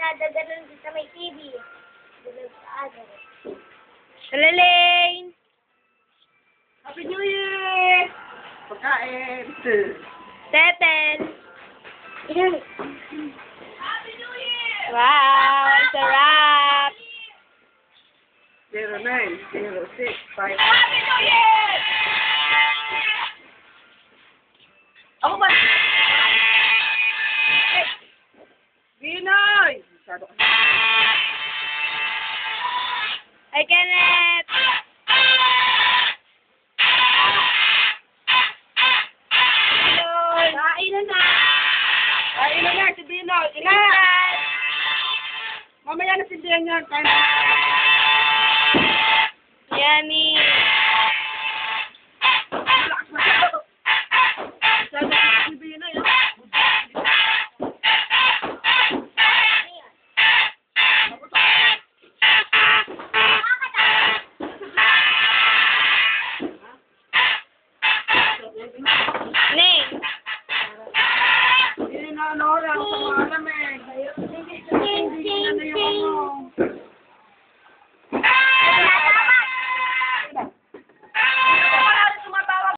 dinadagalan sa may TV. Lalaine! Happy New Year! Pagkain! Teten! Happy New Year! Wow! It's a wrap! 0906 Happy New Year! Ako ba? Binoy! Masyado ka. Hi, Kenneth! Kainan na! Kain na si Binoy! Ina! Mamaya na si Binoy. Kain na. Yummy! Relax masyado. Masyado ka si Binoy. Ning! Hindi na ano lang sa mga alam eh. Hindi na yung ano.